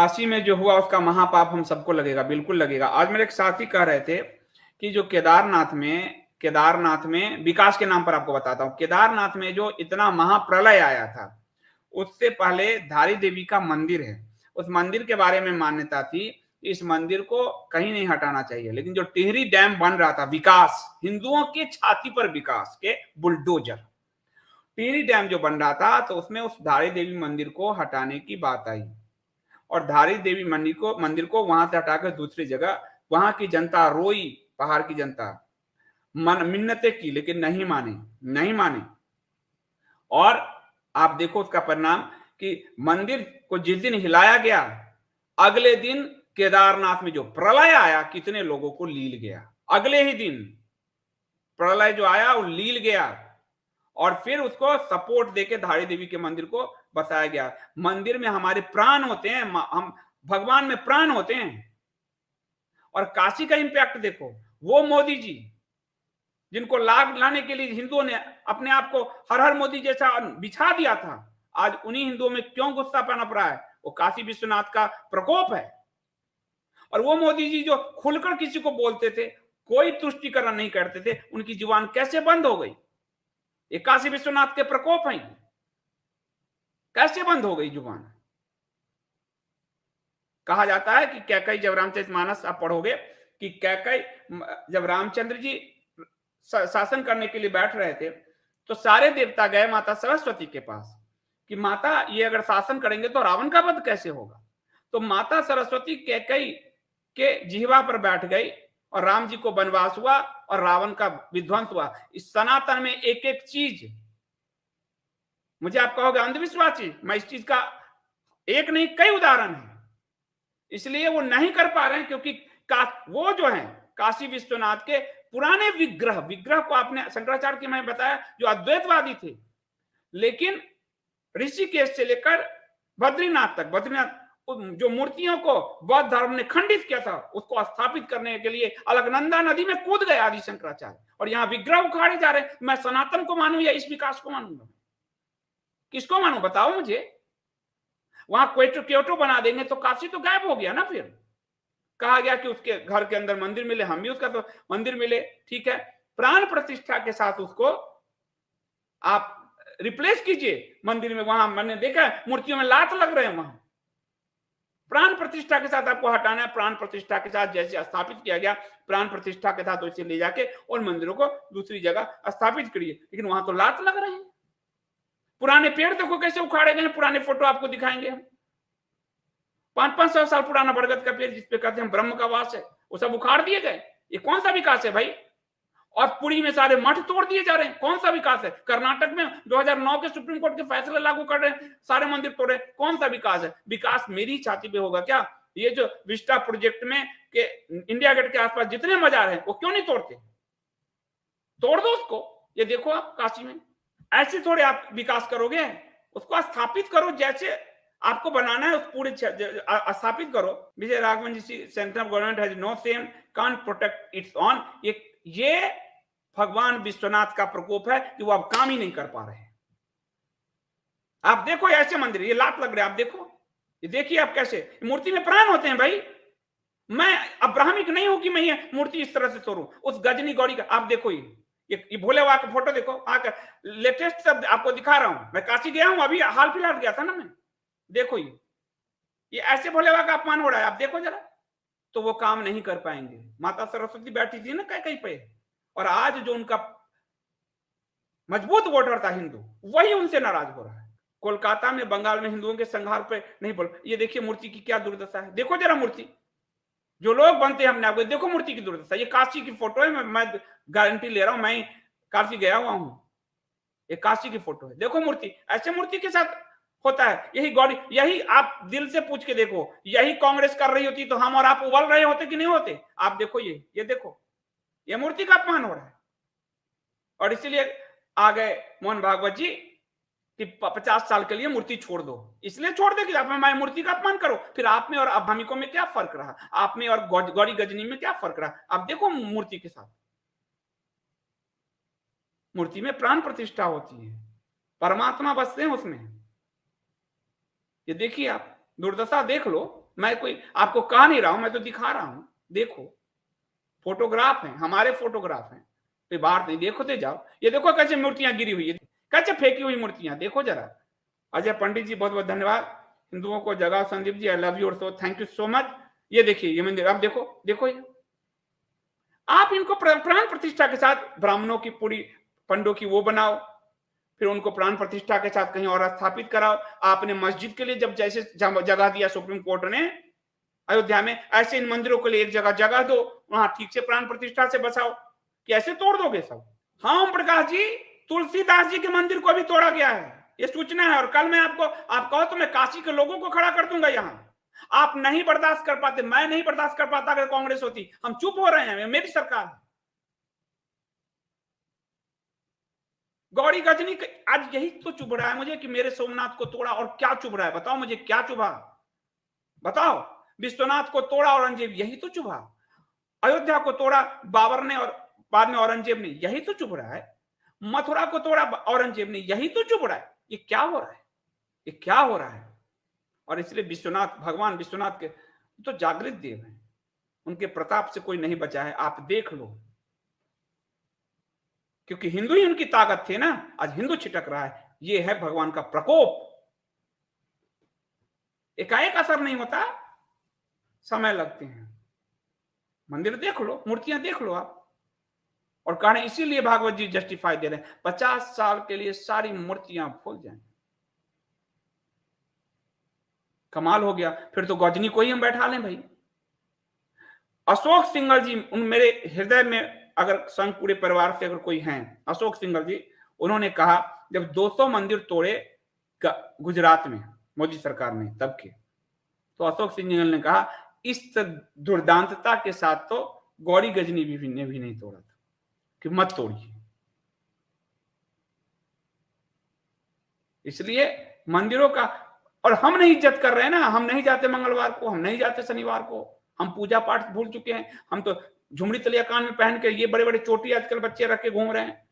काशी में जो हुआ उसका महापाप हम सबको लगेगा, बिल्कुल लगेगा। आज मेरे एक साथी कह रहे थे कि जो केदारनाथ में विकास के नाम पर आपको बताता हूँ, केदारनाथ में जो इतना महाप्रलय आया था, उससे पहले धारी देवी का मंदिर है। उस मंदिर के बारे में मान्यता थी, इस मंदिर को कहीं नहीं हटाना चाहिए। लेकिन जो टिहरी डैम बन रहा था, विकास, हिंदुओं की छाती पर विकास के बुलडोजर, टिहरी डैम जो बन रहा था, तो उसमें उस धारी देवी मंदिर को हटाने की बात आई। और धारी देवी मंदिर को वहां से हटाकर दूसरी जगह, वहां की जनता रोई, पहाड़ की जनता मिन्नतें की, लेकिन नहीं माने। और आप देखो उसका परिणाम कि मंदिर को जिस दिन हिलाया गया, अगले दिन केदारनाथ में जो प्रलय आया, कितने लोगों को लील गया। अगले ही दिन प्रलय जो आया वो लील गया, और फिर उसको सपोर्ट देके धारी देवी के मंदिर को बसाया गया। मंदिर में हमारे प्राण होते हैं, हम भगवान में प्राण होते हैं। और काशी का इंपैक्ट देखो, वो मोदी जी जिनको लाभ लाने के लिए हिंदुओं ने अपने आप को हर हर मोदी जैसा बिछा दिया था, आज उन्हीं हिंदुओं में क्यों गुस्सा पनप रहा है? वो काशी विश्वनाथ का प्रकोप है। और वो मोदी जी जो खुलकर किसी को बोलते थे, कोई तुष्टिकरण नहीं करते थे, उनकी जुबान कैसे बंद हो गई? ये काशी विश्वनाथ के प्रकोप हैं। कैसे बंद हो गई जुबान? कहा जाता है कि कैकई, जब रामचरितमानस आप पढ़ोगे, कि कैकई जब रामचंद्र जी शासन करने के लिए बैठ रहे थे, तो सारे देवता गए माता सरस्वती के पास कि माता, ये अगर शासन करेंगे तो रावण का वध कैसे होगा? तो माता सरस्वती कैकई के जिह्वा पर बैठ गई, और राम जी को वनवास हुआ और रावण का विध्वंस हुआ। इस सनातन में एक एक चीज, मुझे आप कहोगे अंधविश्वासी, मैं इस चीज का एक नहीं कई उदाहरण है। इसलिए वो नहीं कर पा रहे हैं, क्योंकि वो जो है काशी विश्वनाथ के पुराने विग्रह को आपने शंकराचार्य की मैं बताया, जो अद्वैतवादी थे, लेकिन ऋषिकेश से लेकर बद्रीनाथ तक, जो मूर्तियों को बौद्ध धर्म ने खंडित किया था, उसको स्थापित करने के लिए अलकनंदा नदी में कूद गए आदि शंकराचार्य, और यहाँ विग्रह उखाड़े जा रहे। मैं सनातन को मानूं या इस विकास को मानूंगा? किसको मानूं, बताओ मुझे। वहां क्योटो बना देंगे तो काशी तो गायब हो गया ना। फिर कहा गया कि उसके घर के अंदर मंदिर मिले, हम भी उसका तो मंदिर मिले, ठीक है, प्राण प्रतिष्ठा के साथ उसको आप रिप्लेस कीजिए मंदिर में। वहां मैंने देखा मूर्तियों में लात लग रहे हैं, वहां प्राण प्रतिष्ठा के साथ आपको हटाना है। प्राण प्रतिष्ठा के साथ जैसे स्थापित किया गया, प्राण प्रतिष्ठा के साथ वैसे ले जाके और मंदिरों को दूसरी जगह स्थापित करिए, लेकिन वहां तो लात लग रहे हैं। पुराने पेड़ देखो कैसे उखाड़े गए, पुराने फोटो आपको दिखाएंगे हम। 500-500 साल पुराना बरगद का पेड़ जिसपे कहते हैं ब्रह्म का वास है, वो सब उखाड़ दिए गए। ये कौन सा विकास है भाई? और पुरी में सारे मठ तोड़ दिए जा रहे हैं, कौन सा विकास है? कर्नाटक में 2009 के सुप्रीम कोर्ट के फैसले लागू कर रहे हैं, सारे मंदिर तोड़े, कौन सा विकास है? विकास मेरी छाती पे होगा क्या? ये जो विस्टा प्रोजेक्ट में के इंडिया गेट के आसपास जितने मजार हैं, वो क्यों नहीं तोड़ते? तोड़ दो उसको। ये देखो आप काशी में, ऐसे थोड़े आप विकास करोगे, उसको स्थापित करो, जैसे आपको बनाना है उस पूरे स्थापित करो। Vijay Raghavan ji, central government has no same, can't protect its own. ये भगवान विश्वनाथ का प्रकोप है कि वो अब काम ही नहीं कर पा रहे हैं। आप देखो ऐसे मंदिर, ये लात लग रहे हैं, आप देखो, ये देखिए आप कैसे मूर्ति में प्राण होते हैं भाई। मैं अब्राहमिक नहीं हूं कि मैं ये मूर्ति इस तरह से तोड़ूं। उस गजनी गौरी का आप देखो, ये भोले बाबा का फोटो देखो, लेटेस्ट सब आपको दिखा रहा हूं। मैं काशी गया हूं, अभी हाल फिलहाल गया था ना मैं। देखो ये ऐसे भोले बाबा का अपमान हो रहा है, आप देखो जरा। तो वो काम नहीं कर पाएंगे। माता सरस्वती बैठी थी ना कहीं पे, और आज जो उनका मजबूत वोटर था हिंदू, वही उनसे नाराज हो रहा है। कोलकाता में, बंगाल में हिंदुओं के संहार पे नहीं बोल। ये देखिए मूर्ति की क्या दुर्दशा है, देखो जरा मूर्ति। जो लोग बनते हैं हमने आपको, देखो मूर्ति की दुर्दशा। ये काशी की फोटो है, मैं गारंटी ले रहा हूं, मैं काशी गया हुआ हूं। ये काशी की फोटो है, देखो मूर्ति। ऐसे मूर्ति के साथ होता है? यही गौरी, यही आप दिल से पूछ के देखो, यही कांग्रेस कर रही होती तो हम और आप उबल रहे होते कि नहीं होते? आप देखो ये देखो, ये मूर्ति का अपमान हो रहा है। और इसीलिए आ गए मोहन भागवत जी कि 50 साल के लिए मूर्ति छोड़ दो। इसलिए छोड़ दे कि आप मैं मूर्ति का अपमान करो। फिर आप में और अभामिकों में क्या फर्क रहा? आप में और गौरी गजनी में क्या फर्क रहा? आप देखो मूर्ति के साथ, मूर्ति में प्राण प्रतिष्ठा होती है, परमात्मा बसते हैं उसमें। ये देखिए आप दुर्दशा देख लो। मैं कोई आपको कह नहीं रहा हूं, मैं तो दिखा रहा हूं। देखो, फोटोग्राफ है, हमारे फोटोग्राफ है, कोई बात नहीं, देखते जाओ। ये देखो कैसे मूर्तियां गिरी हुई है, कैसे फेंकी हुई मूर्तियां, देखो जरा। अजय पंडित जी बहुत बहुत धन्यवाद, हिंदुओं को जगाओ Sandeep ji, I love you, और so thank you so much. ये देखिए ये मंदिर, अब देखो देखो ये, आप इनको प्राण प्रतिष्ठा के साथ ब्राह्मणों की पूरी पंडों की वो बनाओ, फिर उनको प्राण प्रतिष्ठा के साथ कहीं और स्थापित कराओ। आपने मस्जिद के लिए जब जैसे जगह दिया सुप्रीम कोर्ट ने अयोध्या में, ऐसे इन मंदिरों के लिए एक जगह दो, वहां ठीक से प्राण प्रतिष्ठा से बसाओ। कैसे तोड़ दोगे सब? हाँ ओम प्रकाश जी, तुलसीदास जी के मंदिर को भी तोड़ा गया है, ये सूचना है। और कल मैं आपको, आप कहो तो मैं काशी के लोगों को खड़ा कर दूंगा यहाँ। आप नहीं बर्दाश्त कर पाते, मैं नहीं बर्दाश्त कर पाता अगर कांग्रेस होती। हम चुप हो रहे हैं, मेरी सरकार है। गौरी गजनी आज यही तो चुभ रहा है मुझे कि मेरे सोमनाथ को तोड़ा, और क्या चुभ रहा है बताओ मुझे, क्या चुभा बताओ? विश्वनाथ को तोड़ा औरंगजेब, यही तो चुभा। अयोध्या को तोड़ा बाबर ने और बाद में औरंगजेब ने, यही तो चुभ रहा है। मथुरा को तोड़ा औरंगजेब ने, यही तो चुभ रहा है। ये क्या हो रहा है, ये क्या हो रहा है? और इसलिए विश्वनाथ, भगवान विश्वनाथ के तो जागृत देव हैं, उनके प्रताप से कोई नहीं बचा है, आप देख लो। क्योंकि हिंदू ही उनकी ताकत थे ना, आज हिंदू छिटक रहा है। ये है भगवान का प्रकोप। एकाएक असर नहीं होता, समय लगते हैं। मंदिर देख लो, मूर्तियां देख लो आप। और कह रहे हैं इसीलिए भागवत जी जस्टिफाई दे रहे हैं, 50 साल के लिए सारी मूर्तियां भूल जाएं। कमाल हो गया, फिर तो गजनी को ही हम बैठा लें भाई। अशोक सिंघल जी, उन मेरे हृदय में अगर संघ पूरे परिवार से अगर कोई हैं, अशोक सिंघल जी, उन्होंने कहा जब 200 मंदिर तोड़े गुजरात में मोदी सरकार ने तब के, तो अशोक सिंघल ने कहा इस दुर्दांतता के साथ तो गौरी गजनी ने भी नहीं तोड़ा था, कि मत तोड़िए। इसलिए मंदिरों का, और हम नहीं इज्जत कर रहे हैं ना, हम नहीं जाते मंगलवार को, हम नहीं जाते शनिवार को, हम पूजा पाठ भूल चुके हैं। हम तो झुमड़ी तलिया कान में पहन के, ये बड़े बड़े चोटी आजकल बच्चे रख के घूम रहे हैं,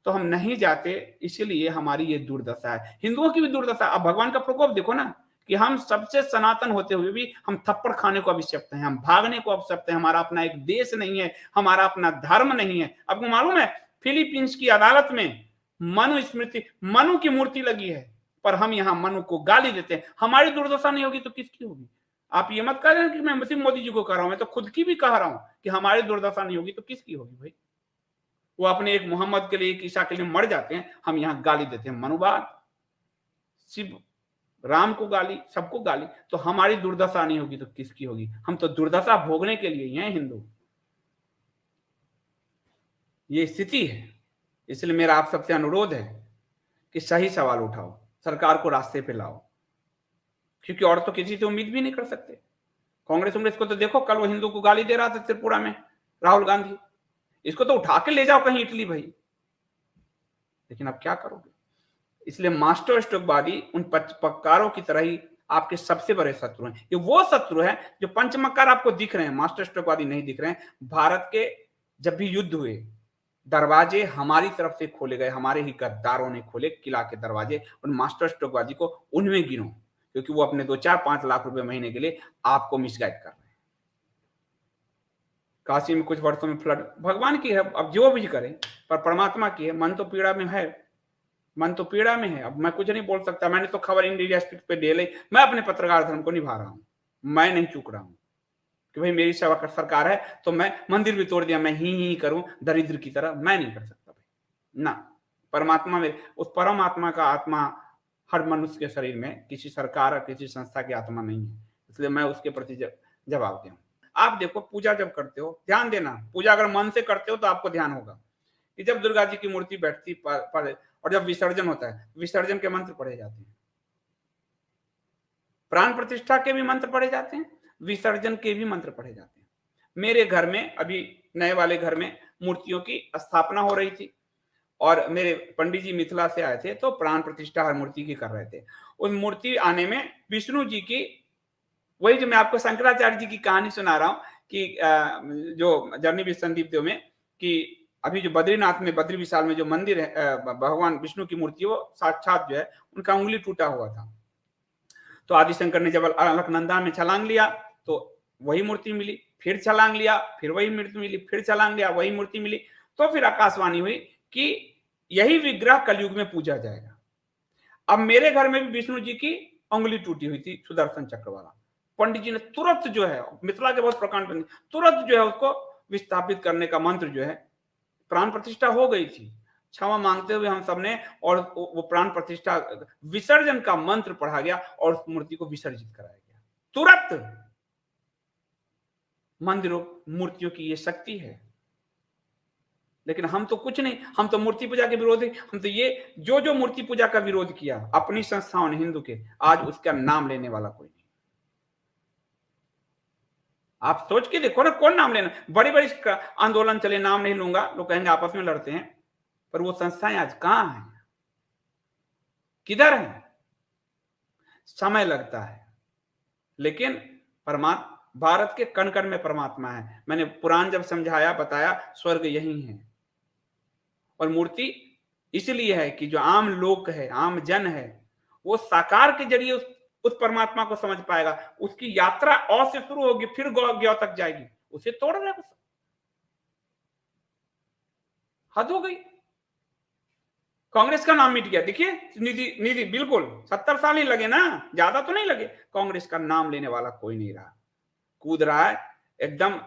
तो हम नहीं जाते। इसीलिए हमारी ये दुर्दशा है, हिंदुओं की भी दुर्दशा। अब भगवान का प्रकोप देखो ना, कि हम सबसे सनातन होते हुए भी हम थप्पड़ खाने को अभिशप्त हैं, हम भागने को अभिशप्त हैं। हमारा अपना एक देश नहीं है, हमारा अपना धर्म नहीं है। आपको मालूम है फिलीपींस की अदालत में मनु की मूर्ति लगी है, पर हम यहाँ मनु को गाली देते हैं। हमारी दुर्दशा नहीं होगी तो किसकी होगी? आप ये मत कह रहे हैं कि मैं सिर्फ मोदी जी को कह रहा हूं, मैं तो खुद की भी कह रहा हूं कि हमारी दुर्दशा नहीं होगी तो किसकी होगी भाई? वो अपने एक मोहम्मद के लिए, एक ईसा के लिए मर जाते हैं, हम यहाँ गाली देते हैं। मनुवाद, शिव, राम को गाली, सबको गाली। तो हमारी दुर्दशा नहीं होगी तो किसकी होगी? हम तो दुर्दशा भोगने के लिए ही हैं हिंदू। ये स्थिति है। इसलिए मेरा आप सबसे अनुरोध है कि सही सवाल उठाओ, सरकार को रास्ते पे लाओ, क्योंकि और तो किसी से उम्मीद भी नहीं कर सकते। कांग्रेस को तो देखो, कल वो हिंदू को गाली दे रहा था त्रिपुरा में, राहुल गांधी। इसको तो उठा के ले जाओ कहीं इटली भाई, लेकिन अब क्या करोगे? इसलिए मास्टर स्ट्रोकवादी उन पक्कारों की तरह ही आपके सबसे बड़े शत्रु हैं। ये वो शत्रु है जो पंचमक्कार आपको दिख रहे हैं, मास्टर स्ट्रोकवादी नहीं दिख रहे हैं। भारत के जब भी युद्ध हुए, दरवाजे हमारी तरफ से खोले गए, हमारे ही गद्दारों ने खोले किला के दरवाजे। उन मास्टर स्ट्रोकवादी को उनमें गिनो, क्योंकि वो अपने 2-4-5 लाख रुपए महीने के लिए आपको मिसगाइड कर रहे हैं। काशी में कुछ वर्षों में फ्लड, भगवान की है, अब जो भी करें, पर परमात्मा की है। मन तो पीड़ा में है, मन तो पीड़ा में है। अब मैं कुछ नहीं बोल सकता। मैंने तो खबर इंडिया स्पीक पे दे ली। मैं अपने पत्रकार धर्म को निभा रहा हूं, मैं नहीं चूक रहा हूं कि भाई मेरी सेवा कर सरकार है तो मैं मंदिर भी तोड़ दिया, मैं ही करूं दरिद्र की तरह, मैं नहीं कर सकता भाई ना। परमात्मा में, उस परमात्मा का आत्मा हर मनुष्य के शरीर में, किसी सरकार और किसी संस्था की आत्मा नहीं है। इसलिए मैं उसके प्रति जवाब दूं। आप देखो, पूजा जब करते हो, ध्यान देना, पूजा अगर मन से करते हो तो आपको ध्यान होगा कि जब दुर्गा जी की मूर्ति बैठती पर और जब विसर्जन होता है, विसर्जन के मंत्र पढ़े जाते हैं, प्राण प्रतिष्ठा के भी मंत्र पढ़े जाते हैं, विसर्जन के भी मंत्र पढ़े जाते हैं। मेरे घर में अभी नए वाले घर में मूर्तियों की स्थापना हो रही थी, और मेरे पंडित जी मिथिला से आए थे, तो प्राण प्रतिष्ठा हर मूर्ति की कर रहे थे। उस मूर्ति आने में विष्णु जी की, वही जो मैं आपको शंकराचार्य जी की कहानी सुना रहा हूं कि जो जर्नी विद संदीप देव में, कि अभी जो बद्रीनाथ में, बद्री विशाल में जो मंदिर है, भगवान विष्णु की मूर्ति, वो साक्षात जो है उनका उंगली टूटा हुआ था। तो आदिशंकर ने जब अलकनंदा में छलांग लिया तो वही मूर्ति मिली, फिर छलांग लिया, फिर वही मूर्ति मिली, फिर छलांग लिया, वही मूर्ति मिली। तो फिर आकाशवाणी हुई कि यही विग्रह कलयुग में पूजा जाएगा। अब मेरे घर में भी विष्णु जी की उंगली टूटी हुई थी, सुदर्शन चक्र वाला। पंडित जी ने तुरंत जो है, मिथिला के बहुत प्रकांड पंडित, तुरंत जो है उसको विस्थापित करने का मंत्र जो है, प्राण प्रतिष्ठा हो गई थी, क्षमा मांगते हुए हम सबने, और वो प्राण प्रतिष्ठा विसर्जन का मंत्र पढ़ा गया और उस मूर्ति को विसर्जित कराया गया तुरंत। मंदिरों मूर्तियों की ये शक्ति है। लेकिन हम तो कुछ नहीं, हम तो मूर्ति पूजा के विरोधी। हम तो ये जो मूर्ति पूजा का विरोध किया अपनी संस्थाओं ने हिंदू के, आज उसका नाम लेने वाला कोई नहीं। आप सोच के देखो ना, कौन नाम लेना। बड़ी बड़ी आंदोलन चले, नाम नहीं लूंगा, लोग कहेंगे आपस में लड़ते हैं, पर वो संस्थाएं आज कहां हैं, किधर हैं? समय लगता है, लेकिन परमात्मा भारत के कण कण में परमात्मा है। मैंने पुराण जब समझाया, बताया, स्वर्ग यही है। और मूर्ति इसलिए है कि जो आम लोक है, आम जन है, वो साकार के जरिए उस परमात्मा को समझ पाएगा। उसकी यात्रा अ से शुरू होगी, फिर ज्ञ तक जाएगी। उसे तोड़ रहे हो, हद हो गई। कांग्रेस का नाम मिट गया। देखिए निधि बिल्कुल 70 साल ही लगे ना, ज्यादा तो नहीं लगे। कांग्रेस का नाम लेने वाला कोई नहीं रहा, कूद रहा है एकदम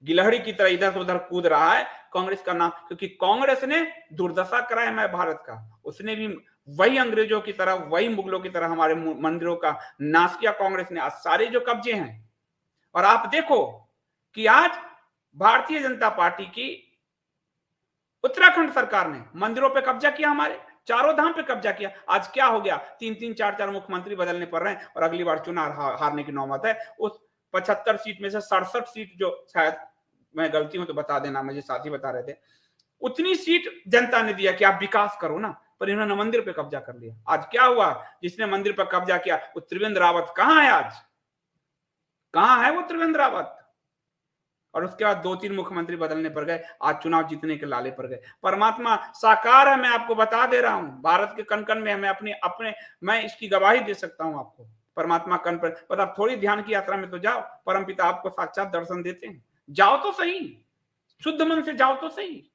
गिलहरी की तरह, इधर से उधर कूद रहा है कांग्रेस का नाम। क्योंकि कांग्रेस ने दुर्दशा कराया मैं भारत का। उसने भी वही अंग्रेजों की तरह, वही मुगलों की तरह हमारे मंदिरों का नाश किया कांग्रेस ने। आज सारे जो कब्जे हैं, और आप देखो कि आज भारतीय जनता पार्टी की उत्तराखंड सरकार ने मंदिरों पे कब्जा किया, हमारे चारों धाम पे कब्जा किया। आज क्या हो गया, 3-3 4-4 मुख्यमंत्री बदलने पड़ रहे हैं, और अगली बार चुनाव हारने की नौबत है। उस 75 सीट में से 67 सीट, जो शायद मैं गलती हूं तो बता देना, मुझे साथी बता रहे थे, उतनी सीट जनता ने दिया कि आप विकास करो ना, पर इन्होंने मंदिर पे कब्जा कर लिया। आज क्या हुआ, जिसने मंदिर पर कब्जा किया वो त्रिवेंद्र रावत कहां है आज, कहां है वो त्रिवेंद्र रावत? और उसके बाद 2-3 मुख्यमंत्री बदलने पर गए, आज चुनाव जीतने के लाले पर गए। परमात्मा साकार है, मैं आपको बता दे रहा हूं, भारत के कण कण में है। मैं अपने मैं इसकी गवाही दे सकता हूं आपको। परमात्मा कण पर आप थोड़ी ध्यान की यात्रा में तो जाओ, परमपिता आपको साक्षात दर्शन देते हैं। जाओ तो सही, शुद्ध मन से जाओ तो सही।